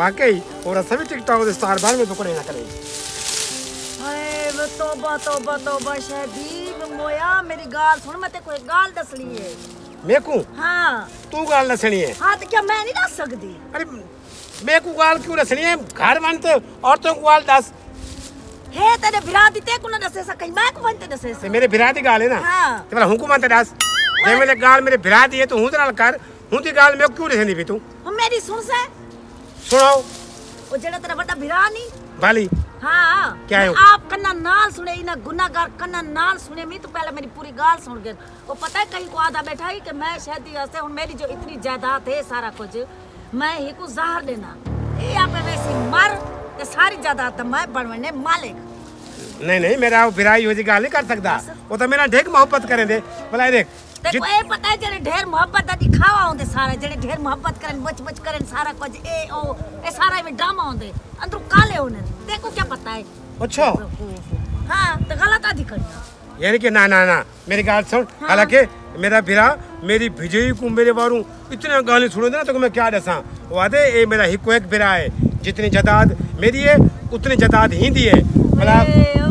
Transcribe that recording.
वाकई और सभी टिकटॉक दे स्टार बार में पकड़े ना करे। हाय वे तौबा तौबा तौबा शहदीब मोया मेरी गाल सुन मैं ते कोई गाल दसनी है मेकू हां तू गाल दसनी है हां तो क्या मैं नहीं दस सकदी अरे मेकू गाल क्यों दसनी है घर बनते औरतों को गाल दस है तेरे बिरा दी ते को ना दसे सकई मैं को बनते दसे ते मेरे बिरा दी गाल है ना हां ते भला हुकूमत दस जे मेरे गाल मेरे बिरा दी है तो हूं ते नाल कर हूं दी गाल मेरे क्यों दसनी भी तू हम मेरी सुन से सुनाओ ओ जेड़ा तेरा बड़ा बिरा नहीं बाली हाँ क्या है आप कन्ना नाल सुने इना गुनाहगार कन्ना नाल सुने मी तो पहले मेरी पूरी गाल सुन गए वो पता है कहीं को आधा बैठा ही कि मैं शादी वास्ते हुन मेरी जो इतनी जायदाद है सारा कुछ मैं ही को ज़हर देना ये आप वैसी मर ते सारी जायदाद तो मैं बनवने मालिक नहीं नहीं मेरा बिराई हो जी गाल नहीं कर सकता वो तो मेरा ढेक मोहब्बत करे दे भला देख देखो ए पता है जेड़े ढेर मोहब्बत दा दिखावा होंदे सारे जेड़े ढेर मोहब्बत करन बच बच करन सारा कुछ ए ओ ए सारा में ड्रामा होंदे अंदर काले होने देखो क्या पता है अच्छा हां तो गलत आदि करना यानी कि ना ना ना मेरी गाल सुन हालांकि मेरा बिरा मेरी भिजई को मेरे बारू इतने गाली सुनो ना तो मैं क्या दसा वादे ए मेरा हिको एक बिरा है जितनी जदाद मेरी है उतनी जदाद ही दी है भला ओ